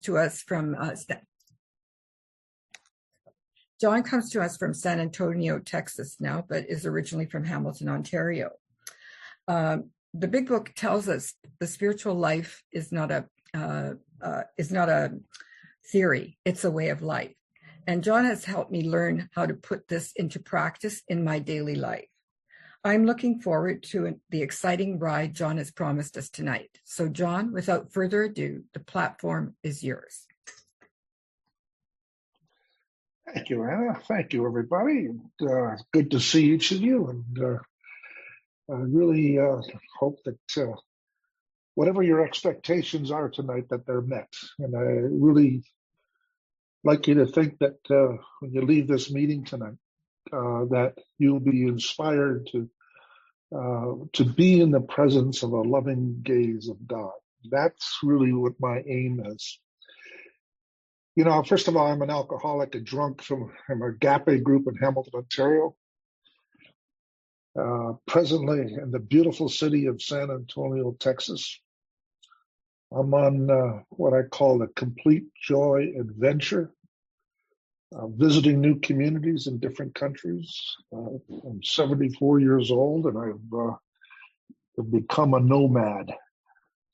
to us from John comes to us from San Antonio, Texas now, but is originally from Hamilton, Ontario. The Big Book tells us the spiritual life is not a theory; it's a way of life. And John has helped me learn how to put this into practice in my daily life. I'm looking forward to the exciting ride John has promised us tonight. So, John, without further ado, the platform is yours. Thank you, Anna. Thank you, everybody. Good to see each of you. And I really hope that whatever your expectations are tonight, that they're met. And I really like you to think that when you leave this meeting tonight, that you'll be inspired to be in the presence of a loving gaze of God. That's really what my aim is. You know, first of all, I'm an alcoholic, a drunk from a GAPE group in Hamilton, Ontario. Presently in the beautiful city of San Antonio, Texas. I'm on what I call a complete joy adventure, visiting new communities in different countries. I'm 74 years old and I've become a nomad.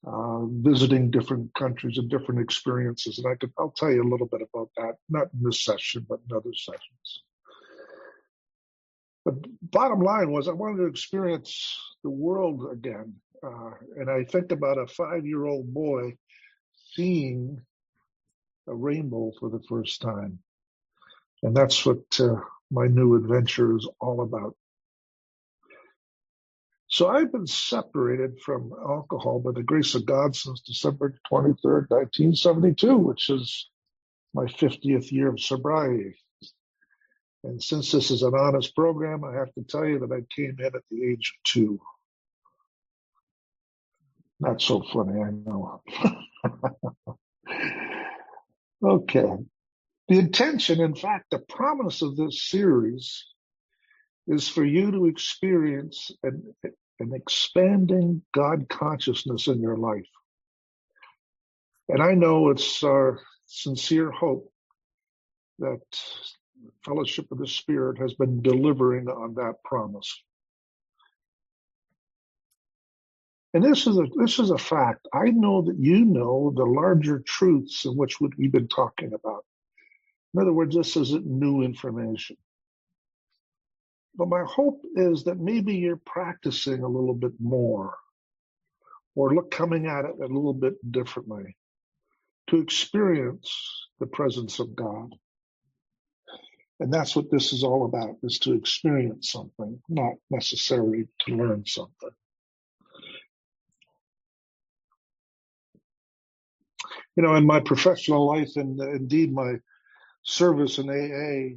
Visiting different countries and different experiences. And I'll tell you a little bit about that, not in this session, but in other sessions. But bottom line was I wanted to experience the world again. And I think about a 5-year-old boy seeing a rainbow for the first time. And that's what my new adventure is all about. So I've been separated from alcohol by the grace of God since December 23rd, 1972, which is my 50th year of sobriety. And since this is an honest program, I have to tell you that I came in at the age of 2. Not so funny, I know. Okay. The intention, in fact, the promise of this series is for you to experience an expanding God consciousness in your life. And I know it's our sincere hope that Fellowship of the Spirit has been delivering on that promise. And this is a fact. I know that you know the larger truths in which we've been talking about. In other words, this isn't new information. But my hope is that maybe you're practicing a little bit more or coming at it a little bit differently to experience the presence of God. And that's what this is all about, is to experience something, not necessarily to learn something. You know, in my professional life and indeed my service in AA,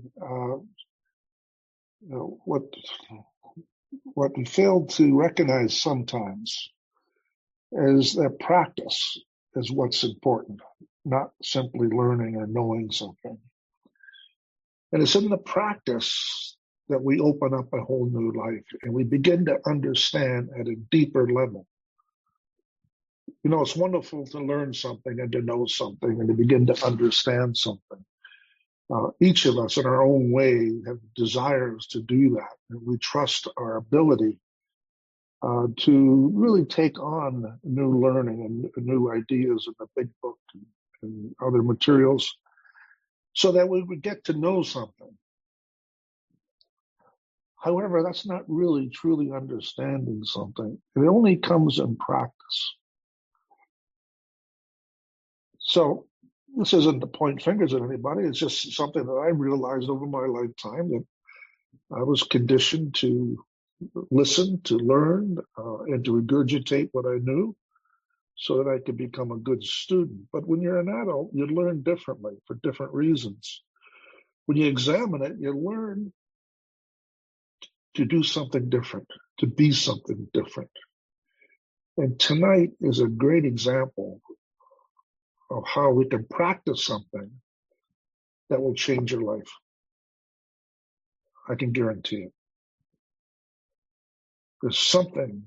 what we fail to recognize sometimes is that practice is what's important, not simply learning or knowing something. And it's in the practice that we open up a whole new life and we begin to understand at a deeper level. You know, it's wonderful to learn something and to know something and to begin to understand something. Each of us in our own way have desires to do that. And we trust our ability to really take on new learning and new ideas in the Big Book and other materials so that we would get to know something. However, that's not really truly understanding something. It only comes in practice. So this isn't to point fingers at anybody. It's just something that I realized over my lifetime, that I was conditioned to listen, to learn, and to regurgitate what I knew so that I could become a good student. But when you're an adult, you learn differently for different reasons. When you examine it, you learn to do something different, to be something different. And tonight is a great example of how we can practice something that will change your life. I can guarantee it. There's something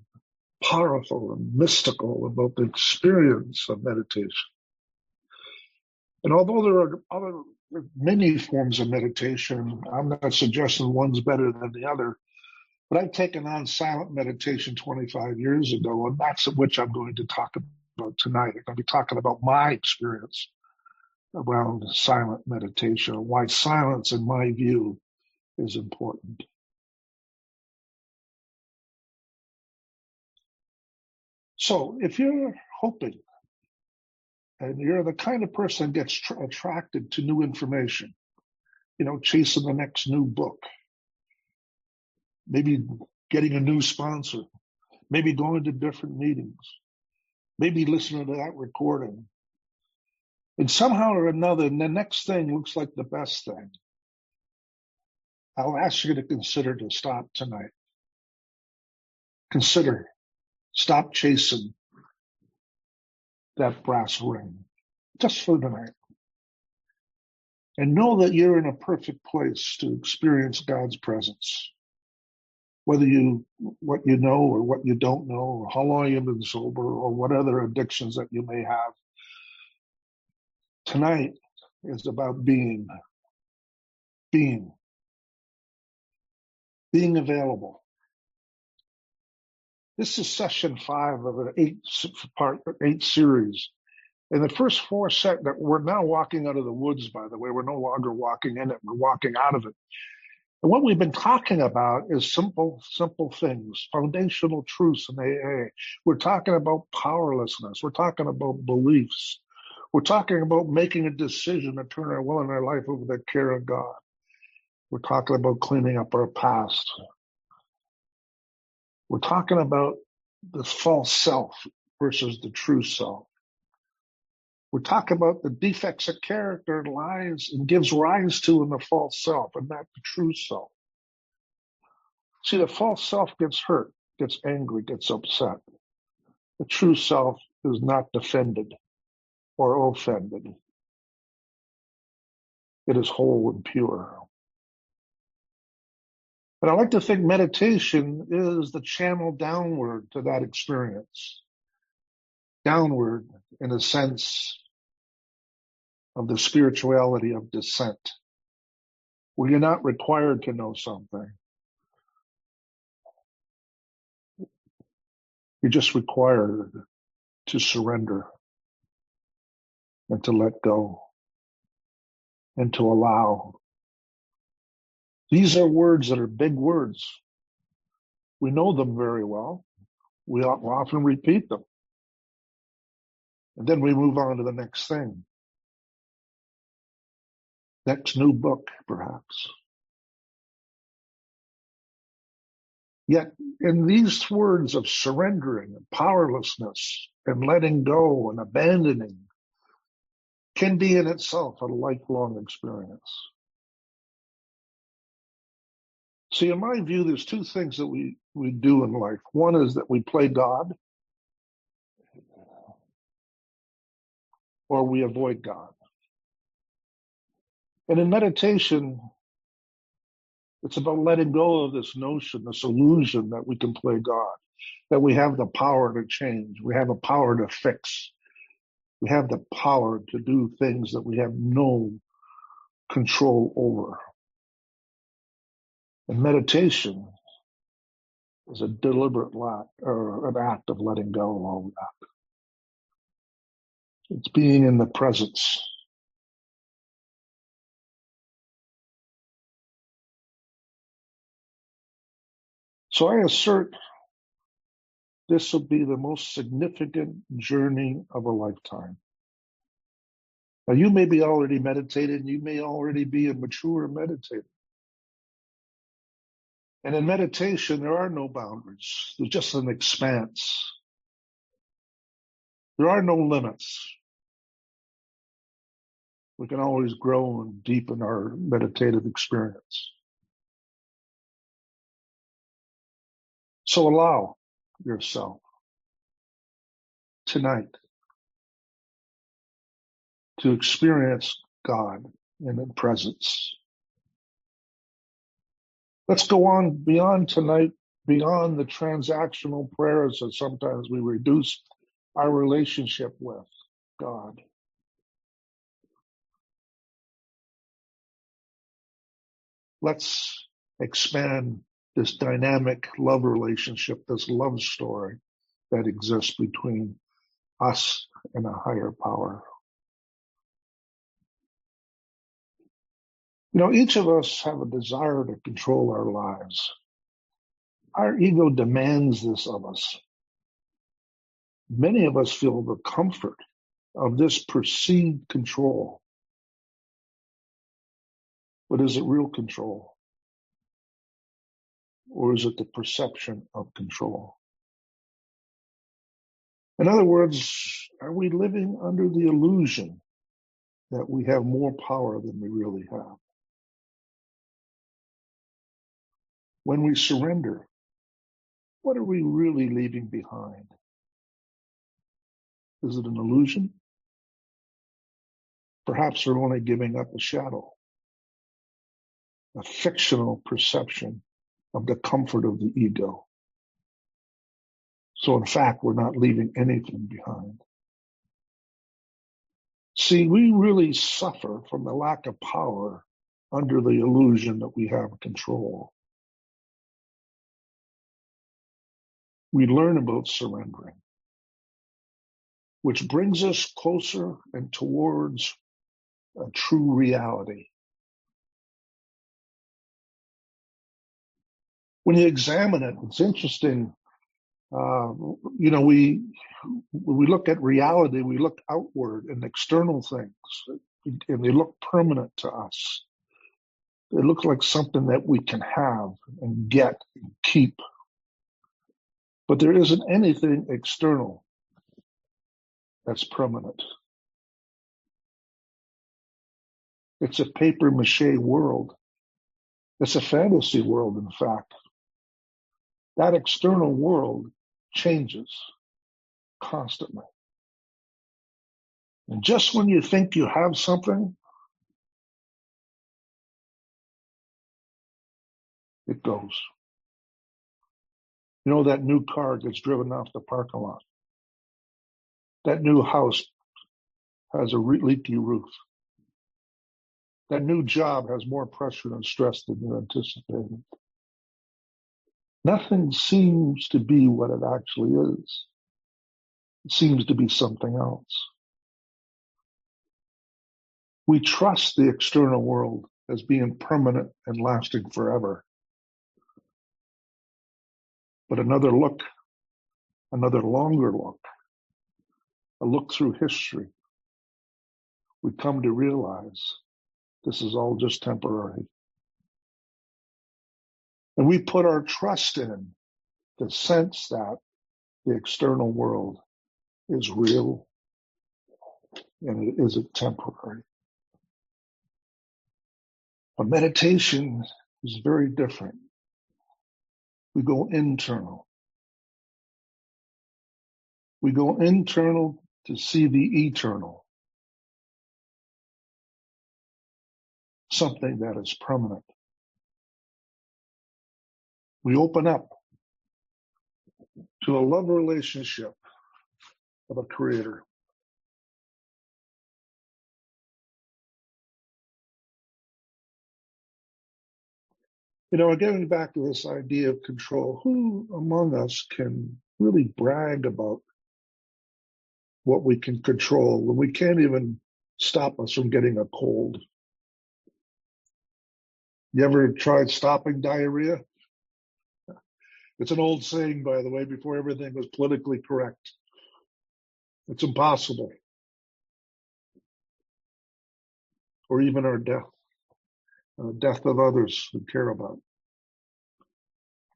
powerful and mystical about the experience of meditation. And although there are many forms of meditation, I'm not suggesting one's better than the other, but I've taken on silent meditation 25 years ago, and that's which I'm going to talk about tonight. I'm going to be talking about my experience around silent meditation, and why silence, in my view, is important. So if you're hoping, and you're the kind of person that gets attracted to new information, chasing the next new book, maybe getting a new sponsor, maybe going to different meetings, maybe listening to that recording, and somehow or another, the next thing looks like the best thing, I'll ask you to consider to stop tonight. Consider, stop chasing that brass ring, just for tonight. And know that you're in a perfect place to experience God's presence. Whether what you know or what you don't know, or how long you've been sober, or what other addictions that you may have. Tonight is about being available. This is session 5 of an 8 series. And the first 4 that we're now walking out of the woods, by the way, we're no longer walking in it, we're walking out of it. And what we've been talking about is simple things, foundational truths in AA. We're talking about powerlessness. We're talking about beliefs. We're talking about making a decision to turn our will and our life over to the care of God. We're talking about cleaning up our past. We're talking about the false self versus the true self. We're talking about the defects of character and lies and gives rise to in the false self and not the true self. See, the false self gets hurt, gets angry, gets upset. The true self is not defended or offended. It is whole and pure. And I like to think meditation is the channel downward to that experience. Downward in a sense of the spirituality of descent, where you're not required to know something. You're just required to surrender and to let go and to allow. These are words that are big words. We know them very well. We often repeat them. And then we move on to the next thing. Next new book, perhaps. Yet in these words of surrendering and powerlessness and letting go and abandoning can be in itself a lifelong experience. See, in my view, there's 2 things that we do in life. One is that we play God, or we avoid God. And in meditation, it's about letting go of this notion, this illusion that we can play God, that we have the power to change, we have the power to fix, we have the power to do things that we have no control over. And meditation is a deliberate an act of letting go of all that. It's being in the presence. So I assert this will be the most significant journey of a lifetime. Now, you may be already meditated, and you may already be a mature meditator. And in meditation, there are no boundaries. There's just an expanse. There are no limits. We can always grow and deepen our meditative experience. So allow yourself tonight to experience God in His presence. Let's go on beyond tonight, beyond the transactional prayers that sometimes we reduce our relationship with God. Let's expand this dynamic love relationship, this love story that exists between us and a higher power. Each of us have a desire to control our lives. Our ego demands this of us. Many of us feel the comfort of this perceived control. But is it real control? Or is it the perception of control? In other words, are we living under the illusion that we have more power than we really have? When we surrender, what are we really leaving behind? Is it an illusion? Perhaps we're only giving up a shadow, a fictional perception of the comfort of the ego. So in fact, we're not leaving anything behind. See, we really suffer from the lack of power under the illusion that we have control. We learn about surrendering, which brings us closer and towards a true reality. When you examine it, it's interesting. We look at reality, we look outward and external things, and they look permanent to us. They look like something that we can have and get and keep. But there isn't anything external that's permanent. It's a paper mache world. It's a fantasy world, in fact. That external world changes constantly. And just when you think you have something, it goes. That new car gets driven off the parking lot. That new house has a leaky roof. That new job has more pressure and stress than you anticipated. Nothing seems to be what it actually is. It seems to be something else. We trust the external world as being permanent and lasting forever. But another look, another longer look, a look through history, we come to realize this is all just temporary. And we put our trust in the sense that the external world is real and it isn't temporary. But meditation is very different. We go internal. We go internal to see the eternal, something that is permanent. We open up to a love relationship of a creator. Getting back to this idea of control, who among us can really brag about what we can control when we can't even stop us from getting a cold? You ever tried stopping diarrhea? It's an old saying, by the way, before everything was politically correct. It's impossible. Or even our death of others we care about.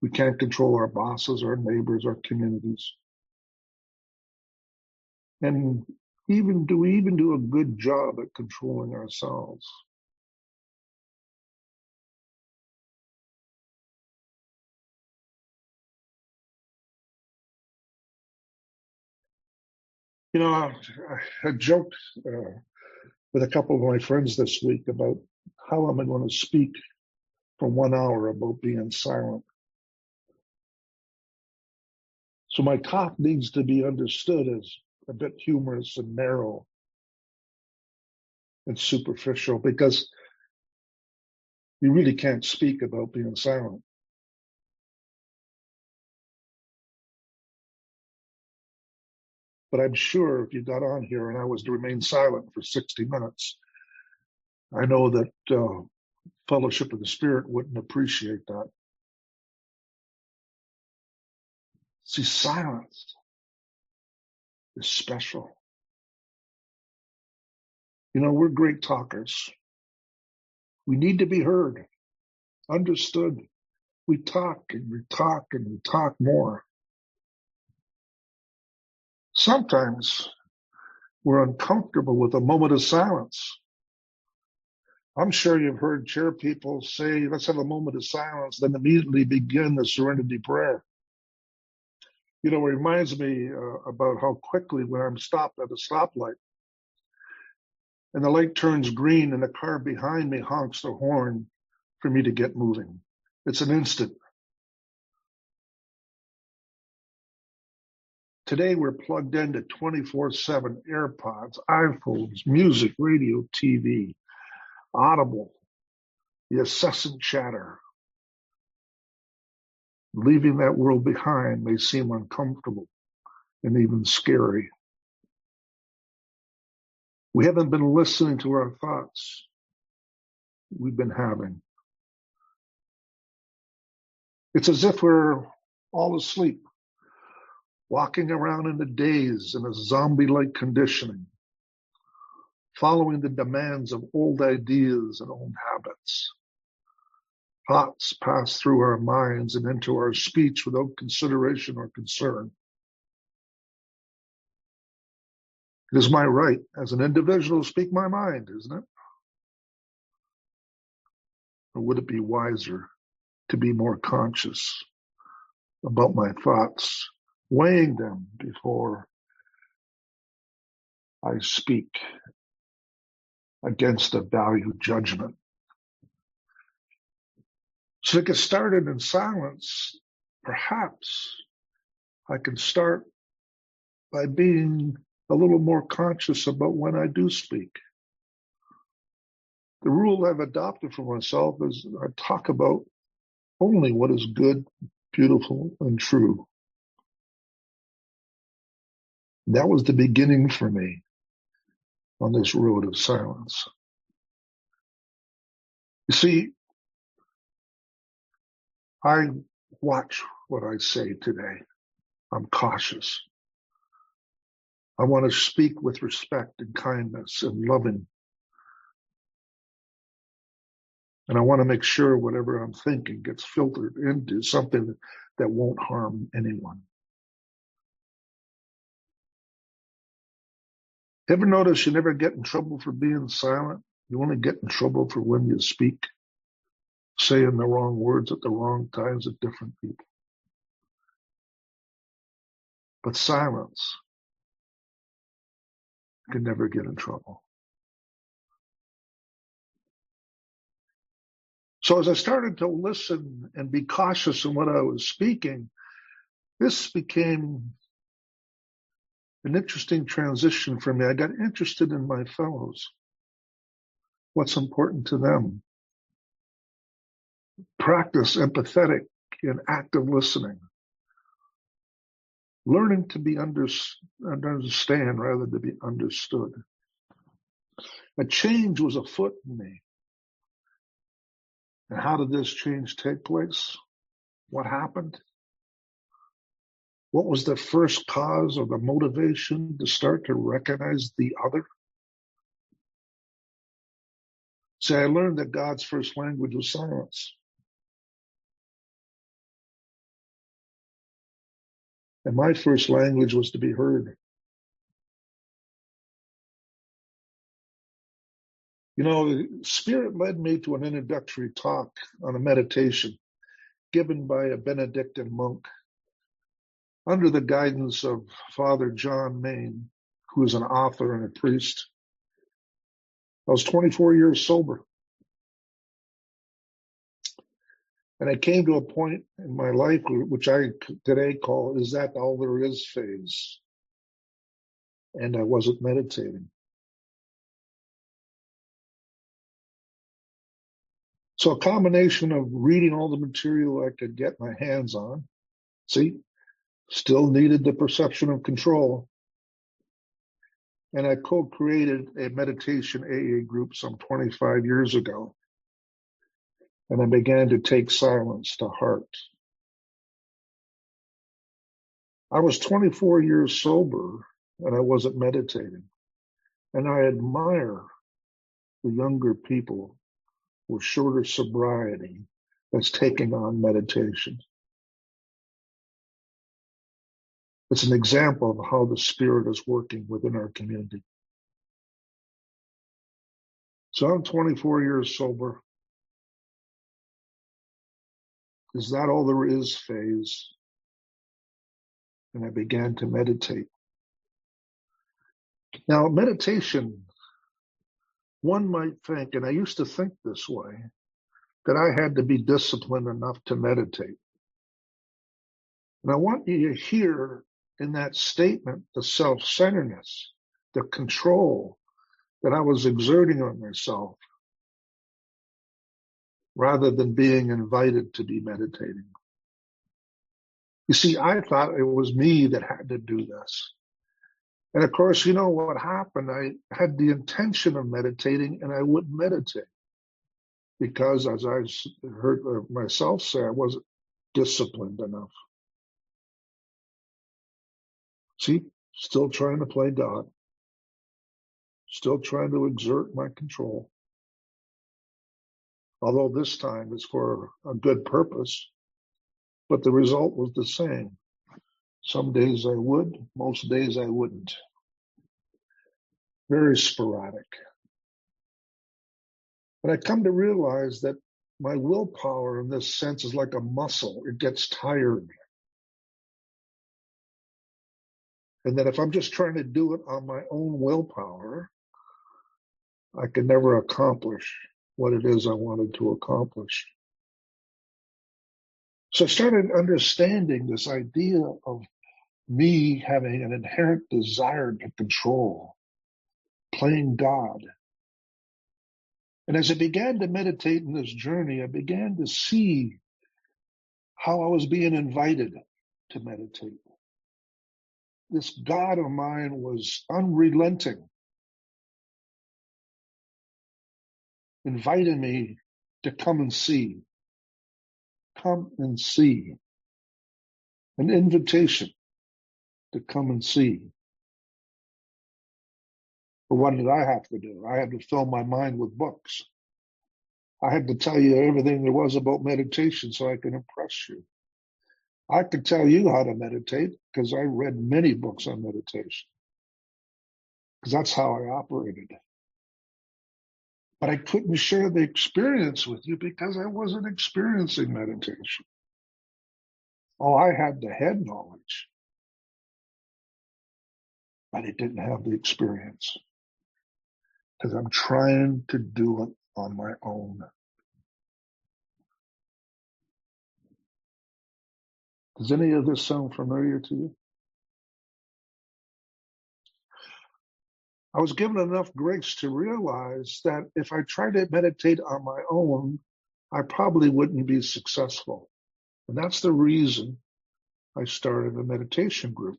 We can't control our bosses, our neighbors, our communities. And do we even do a good job at controlling ourselves? I joked with a couple of my friends this week about how am I going to speak for 1 hour about being silent. So my talk needs to be understood as a bit humorous and narrow and superficial, because You really can't speak about being silent. But I'm sure if you got on here and I was to remain silent for 60 minutes, I know that Fellowship of the Spirit wouldn't appreciate that. See, silence is special. You know, we're great talkers. We need to be heard, understood. We talk and we talk and we talk more. Sometimes we're uncomfortable with a moment of silence. I'm sure you've heard chair people say, let's have a moment of silence, then immediately begin the serenity prayer. You know, it reminds me about how quickly when I'm stopped at a stoplight and the light turns green and the car behind me honks the horn for me to get moving. It's an instant. Today we're plugged into 24/7 AirPods, iPhones, music, radio, TV, Audible, the incessant chatter. Leaving that world behind may seem uncomfortable and even scary. We haven't been listening to our thoughts we've been having. It's as if we're all asleep, walking around in a daze in a zombie-like conditioning, following the demands of old ideas and old habits. Thoughts pass through our minds and into our speech without consideration or concern. It is my right as an individual to speak my mind, isn't it? Or would it be wiser to be more conscious about my thoughts, weighing them before I speak against a valued judgment? So to get started in silence, perhaps I can start by being a little more conscious about when I do speak. The rule I've adopted for myself is I talk about only what is good, beautiful, and true. That was the beginning for me on this road of silence. You see, I watch what I say today. I'm cautious. I want to speak with respect and kindness and loving. And I want to make sure whatever I'm thinking gets filtered into something that won't harm anyone. Ever notice you never get in trouble for being silent? You only get in trouble for when you speak, saying the wrong words at the wrong times at different people. But silence can never get in trouble. So as I started to listen and be cautious in what I was speaking, this became an interesting transition for me. I got interested in my fellows, what's important to them. Practice empathetic and active listening. Learning to be understand rather than be understood. A change was afoot in me. And how did this change take place? What happened? What was the first cause or the motivation to start to recognize the other? See, I learned that God's first language was silence. And my first language was to be heard. You know, the Spirit led me to an introductory talk on a meditation given by a Benedictine monk under the guidance of Father John Main, who is an author and a priest. I was 24 years sober. And I came to a point in my life, which I today call, is that all there is phase. And I wasn't meditating. So a combination of reading all the material I could get my hands on, see, still needed the perception of control. And I co-created a meditation AA group some 25 years ago. And I began to take silence to heart. I was 24 years sober and I wasn't meditating. And I admire the younger people with shorter sobriety that's taking on meditation. It's an example of how the Spirit is working within our community. So I'm 24 years sober. Is that all there is phase? And I began to meditate. Now, meditation, one might think, and I used to think this way, that I had to be disciplined enough to meditate. And I want you to hear in that statement the self-centeredness, the control that I was exerting on myself rather than being invited to be meditating. You see, I thought it was me that had to do this. And of course, you know what happened? I had the intention of meditating and I wouldn't meditate because, as I heard myself say, I wasn't disciplined enough. See, still trying to play God, still trying to exert my control. Although this time it's for a good purpose, but the result was the same. Some days I would, most days I wouldn't. Very sporadic. But I come to realize that my willpower in this sense is like a muscle. It gets tired. And that if I'm just trying to do it on my own willpower, I can never accomplish what it is I wanted to accomplish. So I started understanding this idea of me having an inherent desire to control, playing God. And as I began to meditate in this journey, I began to see how I was being invited to meditate. This God of mine was unrelenting, inviting me to come and see. Come and see. An invitation to come and see. But what did I have to do? I had to fill my mind with books. I had to tell you everything there was about meditation so I could impress you. I could tell you how to meditate because I read many books on meditation. Because that's how I operated. But I couldn't share the experience with you because I wasn't experiencing meditation. Oh, I had the head knowledge, but I didn't have the experience because I'm trying to do it on my own. Does any of this sound familiar to you? I was given enough grace to realize that if I tried to meditate on my own, I probably wouldn't be successful. And that's the reason I started a meditation group.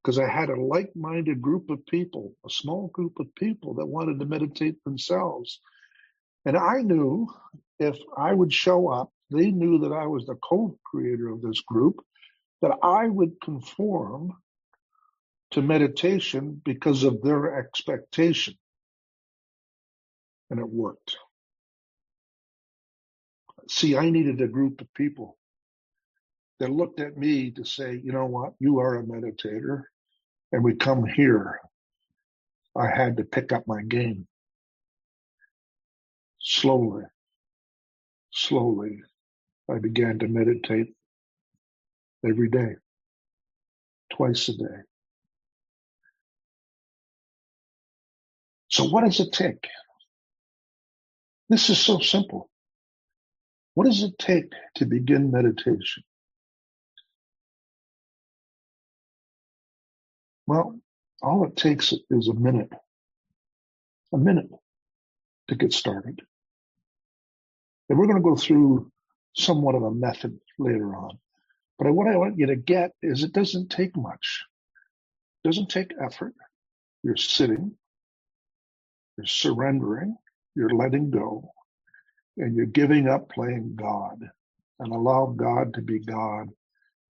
Because I had a like-minded group of people, a small group of people that wanted to meditate themselves. And I knew if I would show up, they knew that I was the co-creator of this group, that I would conform to meditation because of their expectation. And it worked. See, I needed a group of people that looked at me to say, you know what, you are a meditator, and we come here. I had to pick up my game. Slowly, I began to meditate every day, twice a day. So what does it take? This is so simple. What does it take to begin meditation? Well, all it takes is a minute to get started. And we're going to go through somewhat of a method later on. But what I want you to get is it doesn't take much. It doesn't take effort. You're sitting, you're surrendering, you're letting go, and you're giving up playing God and allow God to be God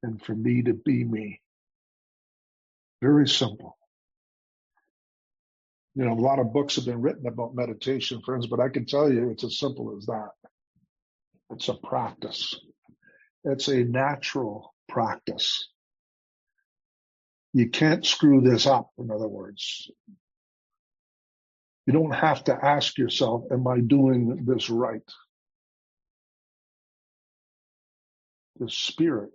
and for me to be me. Very simple. You know, a lot of books have been written about meditation, friends, but I can tell you it's as simple as that. It's a practice. It's a natural practice. You can't screw this up, in other words. You don't have to ask yourself, am I doing this right? The Spirit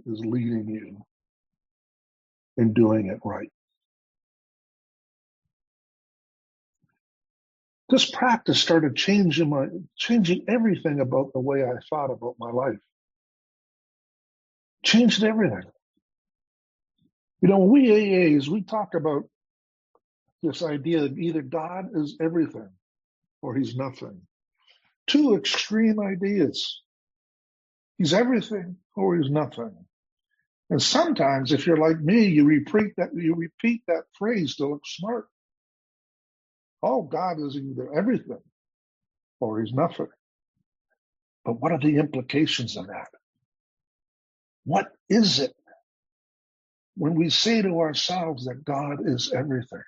is leading you in doing it right. This practice started changing everything about the way I thought about my life. Changed everything. You know, we AAs, we talk about this idea that either God is everything or he's nothing. Two extreme ideas. He's everything or he's nothing. And sometimes, if you're like me, you repeat that phrase to look smart. Oh, God is either everything or he's nothing. But what are the implications of that? What is it when we say to ourselves that God is everything?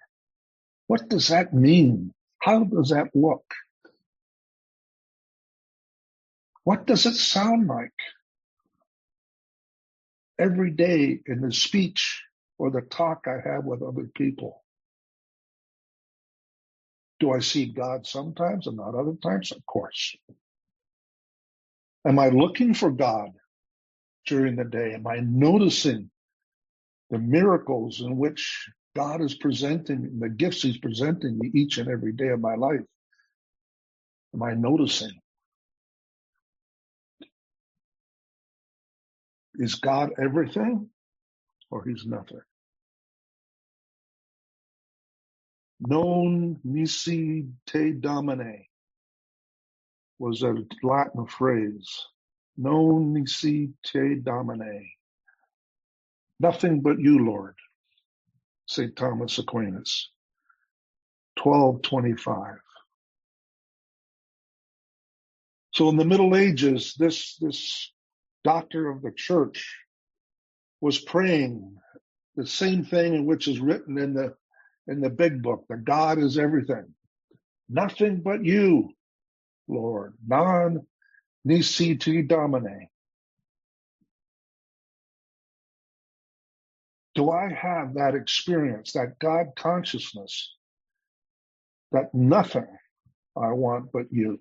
What does that mean? How does that look? What does it sound like every day in the speech or the talk I have with other people? Do I see God sometimes and not other times? Of course. Am I looking for God during the day? Am I noticing the miracles in which God is presenting, the gifts he's presenting me each and every day of my life? Am I noticing? Is God everything or he's nothing? Non nisi te domine was a Latin phrase. Non nisi te domine. Nothing but you, Lord. St. Thomas Aquinas. 1225. So in the Middle Ages, this doctor of the church was praying the same thing in which is written in the big book, that God is everything. Nothing but you, Lord. Non nisi te domine. Do I have that experience, that God consciousness, that nothing I want but you?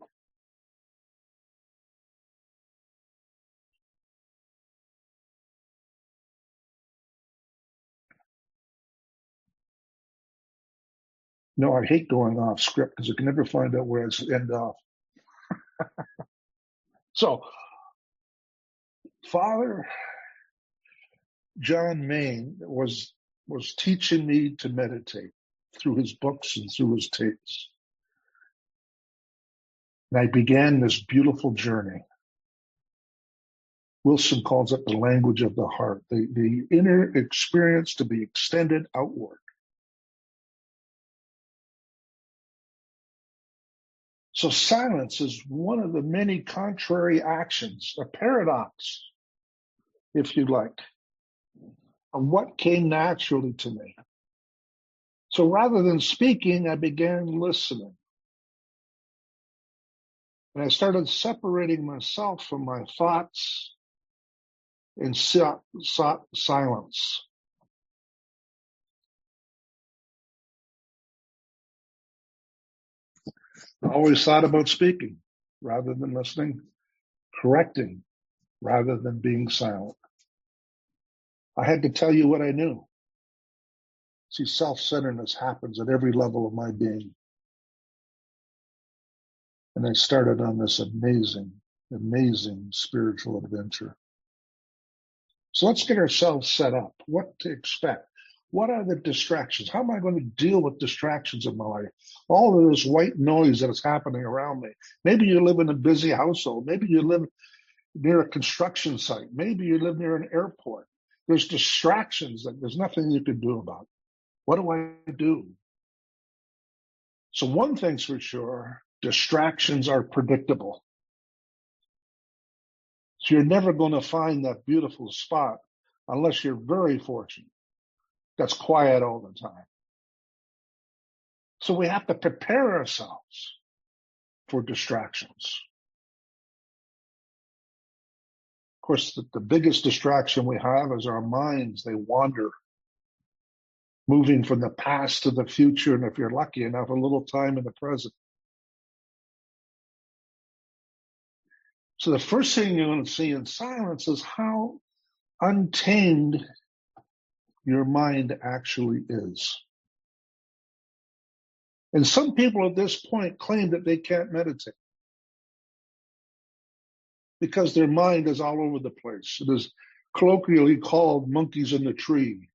No, I hate going off script because I can never find out where I end off. So, Father John Main was teaching me to meditate through his books and through his tapes. And I began this beautiful journey. Wilson calls it the language of the heart, the inner experience to be extended outward. So silence is one of the many contrary actions, a paradox, if you like, of what came naturally to me. So rather than speaking, I began listening. And I started separating myself from my thoughts in silence. I always thought about speaking rather than listening, correcting rather than being silent. I had to tell you what I knew. See, self-centeredness happens at every level of my being. And I started on this amazing, amazing spiritual adventure. So let's get ourselves set up. What to expect? What are the distractions? How am I going to deal with distractions in my life? All of this white noise that is happening around me. Maybe you live in a busy household. Maybe you live near a construction site. Maybe you live near an airport. There's distractions that there's nothing you can do about. What do I do? So one thing's for sure, distractions are predictable. So you're never going to find that beautiful spot unless you're very fortunate. That's quiet all the time. So we have to prepare ourselves for distractions. Of course, the biggest distraction we have is our minds. They wander, moving from the past to the future, and if you're lucky enough, a little time in the present. So the first thing you're going to see in silence is how untamed your mind actually is. And some people at this point claim that they can't meditate because their mind is all over the place. It is colloquially called monkeys in the tree.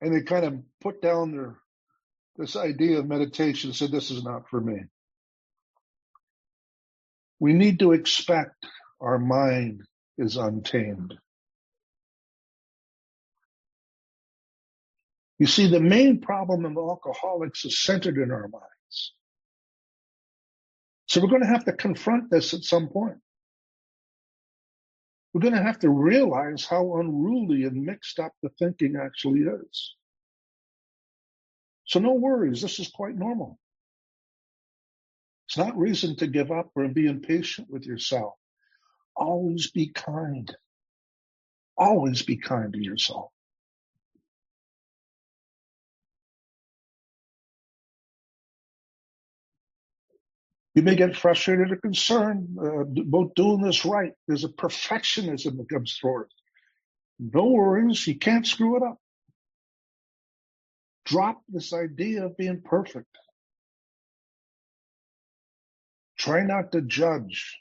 And they kind of put down this idea of meditation and said, this is not for me. We need to expect our mind is untamed. You see, the main problem of alcoholics is centered in our minds. So we're going to have to confront this at some point. We're going to have to realize how unruly and mixed up the thinking actually is. So no worries, this is quite normal. It's not reason to give up or be impatient with yourself. Always be kind. Always be kind to yourself. You may get frustrated or concerned about doing this right. There's a perfectionism that comes forth. No worries, you can't screw it up. Drop this idea of being perfect. Try not to judge.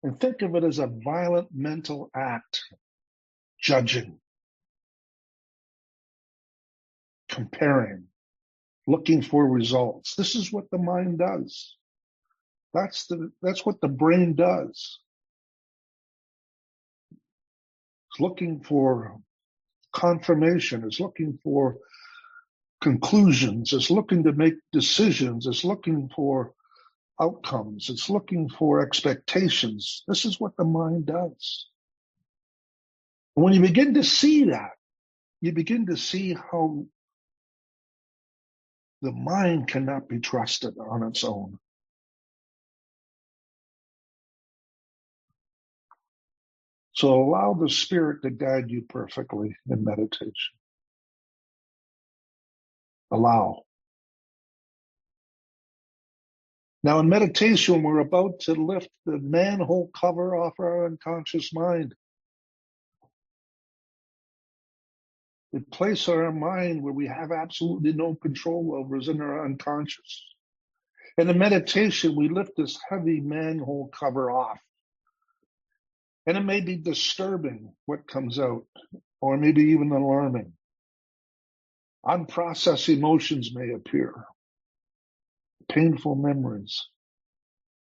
And think of it as a violent mental act. Judging. Comparing. Looking for results. This is what the mind does. That's what the brain does. It's looking for confirmation. It's looking for conclusions. It's looking to make decisions. It's looking for outcomes. It's looking for expectations. This is what the mind does. And when you begin to see that, you begin to see how the mind cannot be trusted on its own. So allow the Spirit to guide you perfectly in meditation. Allow. Now in meditation, we're about to lift the manhole cover off our unconscious mind. The place of our mind where we have absolutely no control over is in our unconscious. In the meditation, we lift this heavy manhole cover off. And it may be disturbing what comes out, or maybe even alarming. Unprocessed emotions may appear. Painful memories.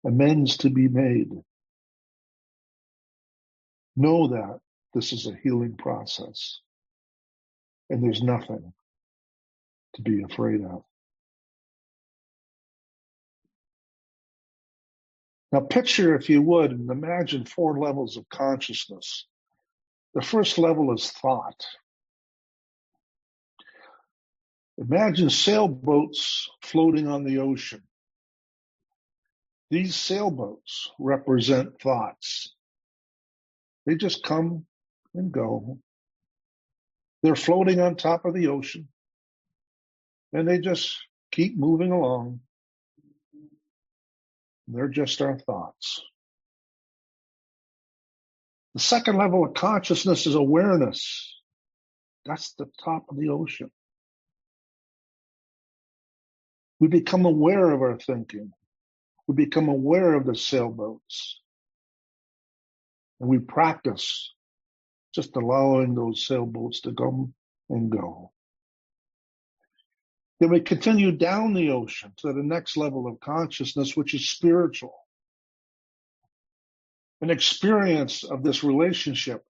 Amends to be made. Know that this is a healing process. And there's nothing to be afraid of. Now picture, if you would, and imagine 4 levels of consciousness. The first level is thought. Imagine sailboats floating on the ocean. These sailboats represent thoughts. They just come and go. They're floating on top of the ocean, and they just keep moving along. They're just our thoughts. The second level of consciousness is awareness. That's the top of the ocean. We become aware of our thinking. We become aware of the sailboats. And we practice just allowing those sailboats to come and go. Then we continue down the ocean to the next level of consciousness, which is spiritual. An experience of this relationship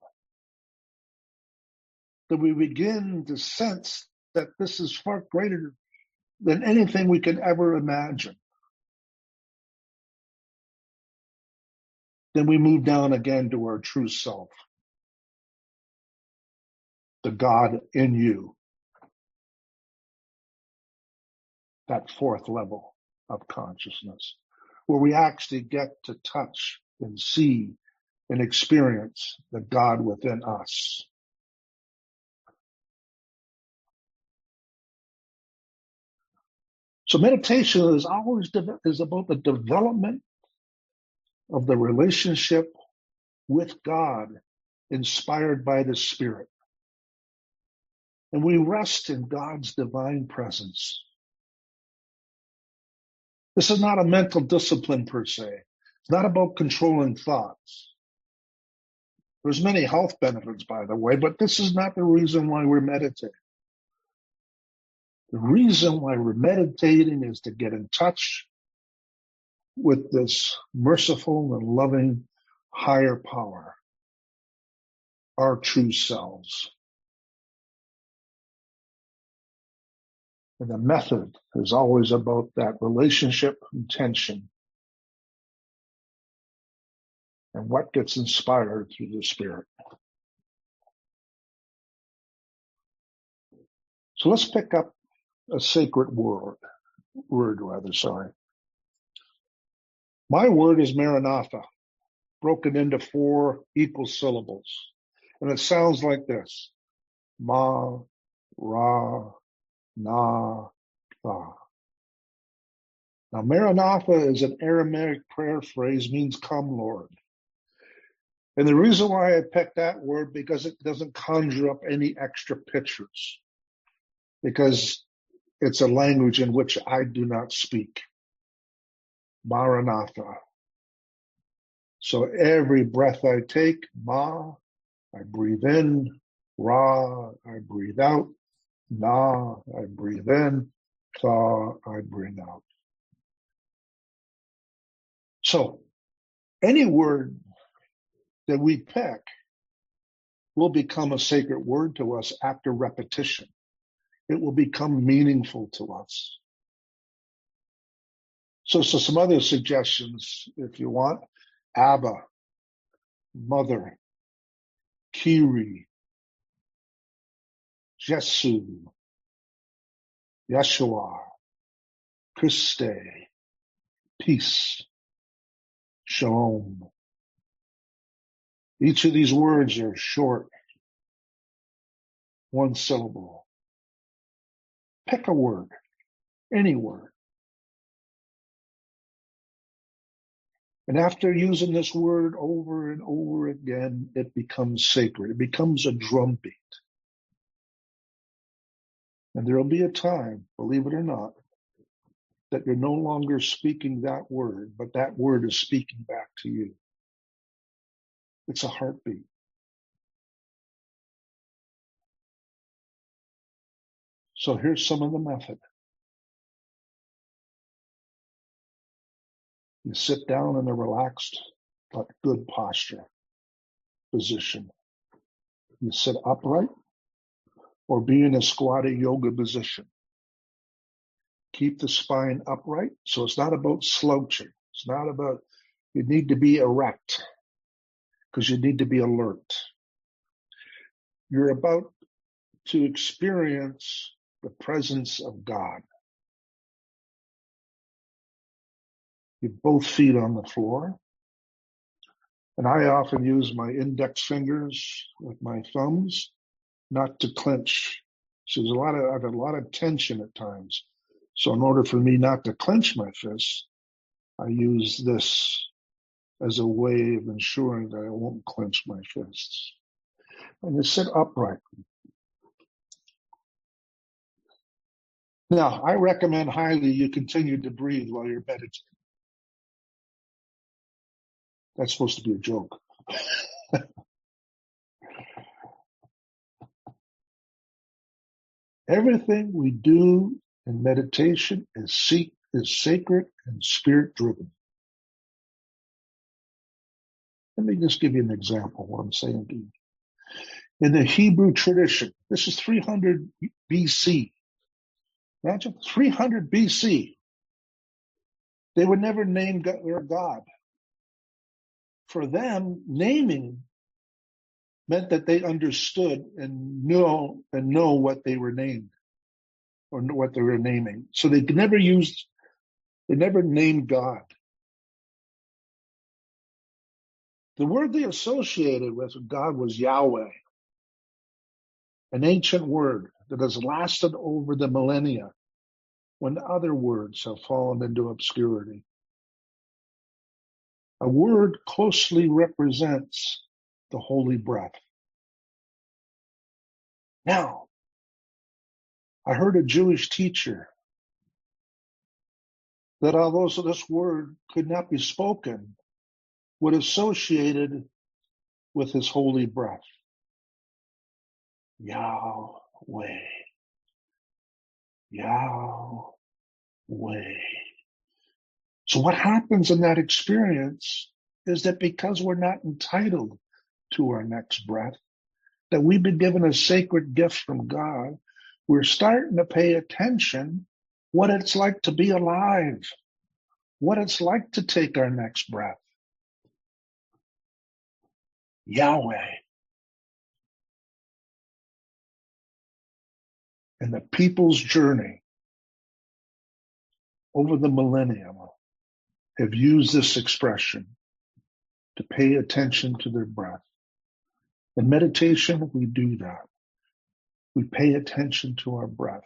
that we begin to sense that this is far greater than anything we could ever imagine. Then we move down again to our true self, the God in you, that fourth level of consciousness, where we actually get to touch and see and experience the God within us. So meditation is always about the development of the relationship with God, inspired by the Spirit. And we rest in God's divine presence. This is not a mental discipline per se. It's not about controlling thoughts. There's many health benefits, by the way, but this is not the reason why we're meditating. The reason why we're meditating is to get in touch with this merciful and loving higher power, our true selves. And the method is always about that relationship intention and what gets inspired through the Spirit. So let's pick up a sacred word. My word is Maranatha, broken into 4 equal syllables. And it sounds like this: Ma, Ra, Na, Tha. Now, Maranatha is an Aramaic prayer phrase, means come, Lord. And the reason why I picked that word, because it doesn't conjure up any extra pictures, because it's a language in which I do not speak. Maranatha. So every breath I take, Ma, I breathe in, Ra, I breathe out, Na, I breathe in, Tha, I bring out. So any word that we pick will become a sacred word to us after repetition. It will become meaningful to us. So some other suggestions, if you want: Abba, Mother, Kiri, Jesu, Yeshua, Christe, peace, shalom. Each of these words are short, one syllable. Pick a word, any word. And after using this word over and over again, it becomes sacred. It becomes a drumbeat. And there'll be a time, believe it or not, that you're no longer speaking that word, but that word is speaking back to you. It's a heartbeat. So here's some of the method. You sit down in a relaxed but good posture, position. You sit upright or be in a squatty yoga position. Keep the spine upright. So it's not about slouching. It's not about, you need to be erect because you need to be alert. You're about to experience the presence of God. You have both feet on the floor. And I often use my index fingers with my thumbs not to clench. So I've had a lot of tension at times. So in order for me not to clench my fists, I use this as a way of ensuring that I won't clench my fists. And you sit upright. Now, I recommend highly you continue to breathe while you're meditating. That's supposed to be a joke. Everything we do in meditation is sacred and spirit-driven. Let me just give you an example of what I'm saying to you. In the Hebrew tradition, this is 300 BC. Imagine 300 BC. They would never name their God. For them, naming meant that they understood and know what they were named or what they were naming. So they never named God. The word they associated with God was Yahweh, an ancient word that has lasted over the millennia when other words have fallen into obscurity. A word closely represents the holy breath. Now, I heard a Jewish teacher that although this word could not be spoken, would associate it with his holy breath. Yahweh. Yahweh. So what happens in that experience is that because we're not entitled to our next breath, that we've been given a sacred gift from God, we're starting to pay attention what it's like to be alive, what it's like to take our next breath. Yahweh. And the people's journey over the millennium have used this expression to pay attention to their breath. In meditation, we do that. We pay attention to our breath.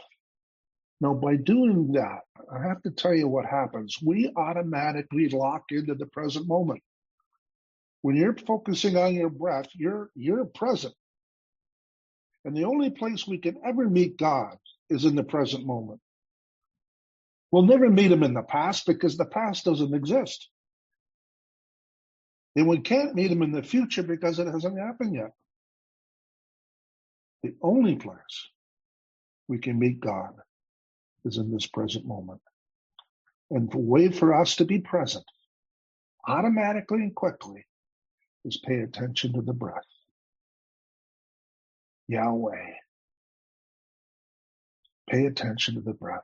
Now, by doing that, I have to tell you what happens. We automatically lock into the present moment. When you're focusing on your breath, you're present. And the only place we can ever meet God is in the present moment. We'll never meet him in the past because the past doesn't exist. And we can't meet him in the future because it hasn't happened yet. The only place we can meet God is in this present moment. And the way for us to be present, automatically and quickly, is pay attention to the breath. Yahweh. Pay attention to the breath.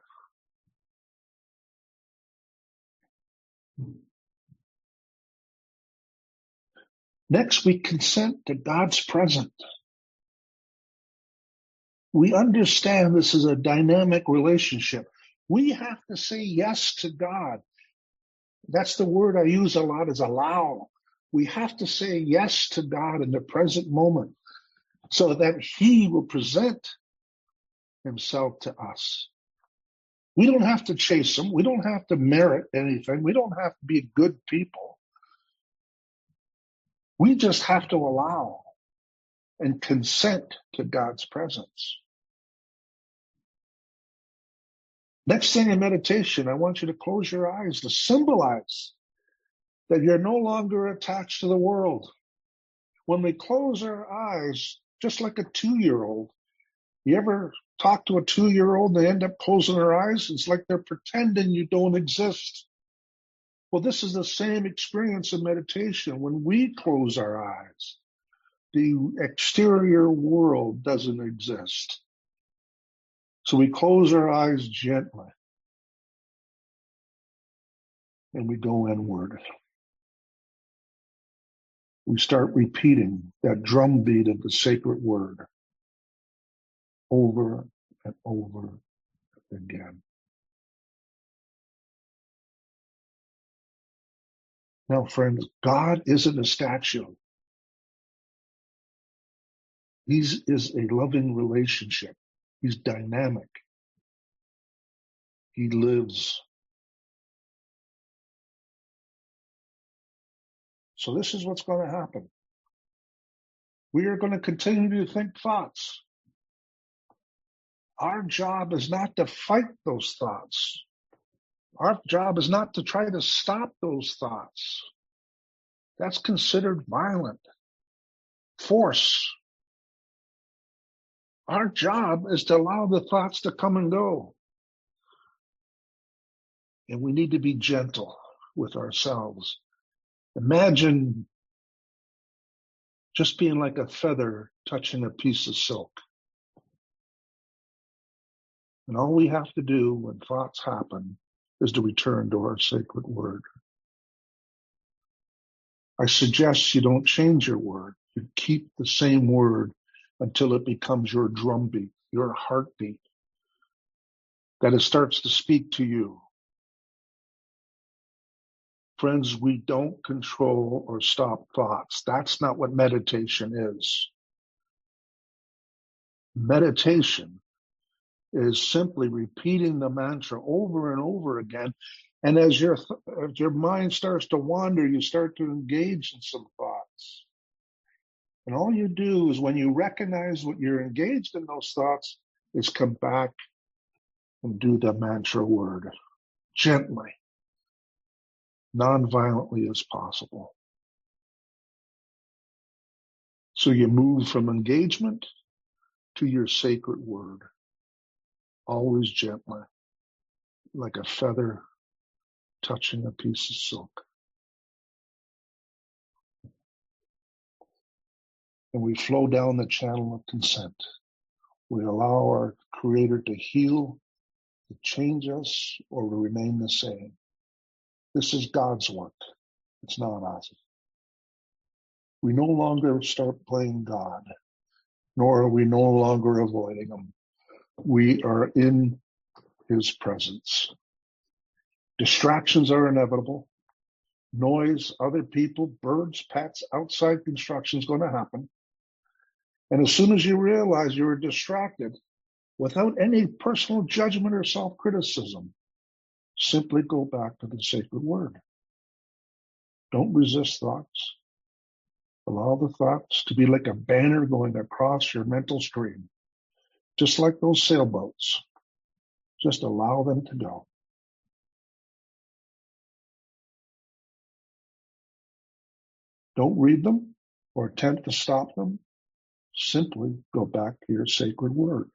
Next, we consent to God's presence. We understand this is a dynamic relationship. We have to say yes to God. That's the word I use a lot, is allow. We have to say yes to God in the present moment so that he will present himself to us. We don't have to chase him. We don't have to merit anything. We don't have to be good people. We just have to allow and consent to God's presence. Next thing in meditation, I want you to close your eyes to symbolize that you're no longer attached to the world. When we close our eyes, just like a 2-year-old, you ever talk to a 2-year-old and they end up closing their eyes? It's like they're pretending you don't exist. Well, this is the same experience in meditation. When we close our eyes, the exterior world doesn't exist. So we close our eyes gently and we go inward. We start repeating that drumbeat of the sacred word over and over again. Now, friends, God isn't a statue. He is a loving relationship. He's dynamic. He lives. So this is what's going to happen. We are going to continue to think thoughts. Our job is not to fight those thoughts. Our job is not to try to stop those thoughts. That's considered violent. Force. Our job is to allow the thoughts to come and go. And we need to be gentle with ourselves. Imagine just being like a feather touching a piece of silk. And all we have to do when thoughts happen is to return to our sacred word. I suggest you don't change your word. You keep the same word until it becomes your drumbeat, your heartbeat, that it starts to speak to you. Friends, we don't control or stop thoughts. That's not what meditation is. Meditation is simply repeating the mantra over and over again. And as your mind starts to wander, you start to engage in some thoughts. And all you do is when you recognize what you're engaged in those thoughts is come back and do the mantra word gently, non-violently as possible. So you move from engagement to your sacred word, always gently, like a feather touching a piece of silk. And we flow down the channel of consent. We allow our Creator to heal, to change us, or to remain the same. This is God's work. It's not us. We no longer start playing God, nor are we no longer avoiding Him. We are in His presence. Distractions are inevitable. Noise, other people, birds, pets, outside construction is going to happen. And as soon as you realize you were distracted, without any personal judgment or self-criticism, simply go back to the sacred word. Don't resist thoughts. Allow the thoughts to be like a banner going across your mental stream, just like those sailboats. Just allow them to go. Don't read them or attempt to stop them. Simply go back to your sacred word.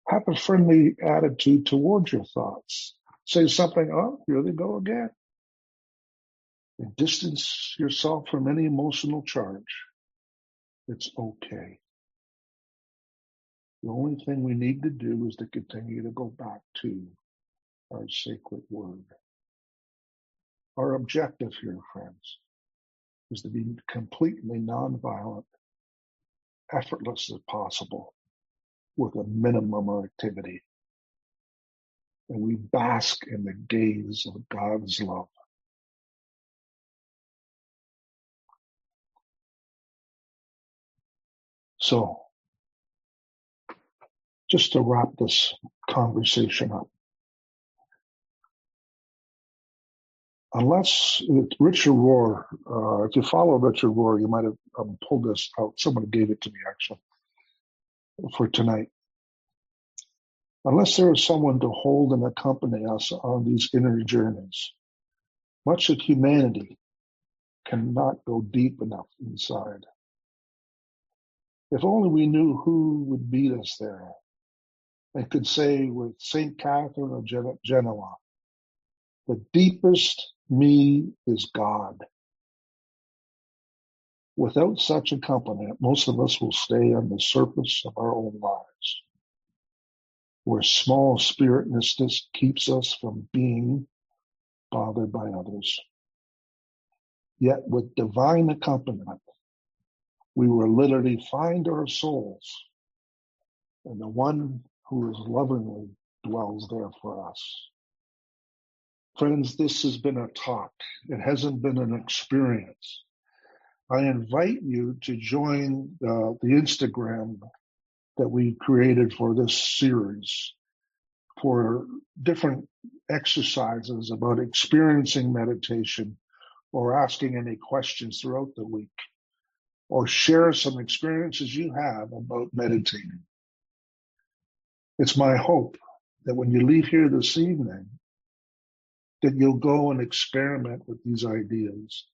Have a friendly attitude towards your thoughts. Say something, oh, here they go again. And distance yourself from any emotional charge. It's okay. The only thing we need to do is to continue to go back to our sacred word. Our objective here, friends, is to be completely nonviolent, effortless as possible, with a minimum of activity. And we bask in the gaze of God's love. So, just to wrap this conversation up, unless Richard Rohr, if you follow Richard Rohr, you might have pulled this out. Someone gave it to me, actually, for tonight. Unless there is someone to hold and accompany us on these inner journeys, much of humanity cannot go deep enough inside. If only we knew who would meet us there and could say with St. Catherine of Genoa, the deepest me is God. Without such accompaniment, most of us will stay on the surface of our own lives, where small spiritness keeps us from being bothered by others. Yet with divine accompaniment, we will literally find our souls and the one who is lovingly dwells there for us. Friends, this has been a talk. It hasn't been an experience. I invite you to join the Instagram that we created for this series for different exercises about experiencing meditation or asking any questions throughout the week, or share some experiences you have about meditating. It's my hope that when you leave here this evening, that you'll go and experiment with these ideas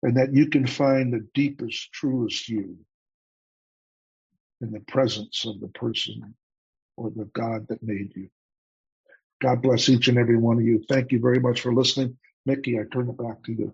and that you can find the deepest, truest you in the presence of the person or the God that made you. God bless each and every one of you. Thank you very much for listening. Mickey, I turn it back to you.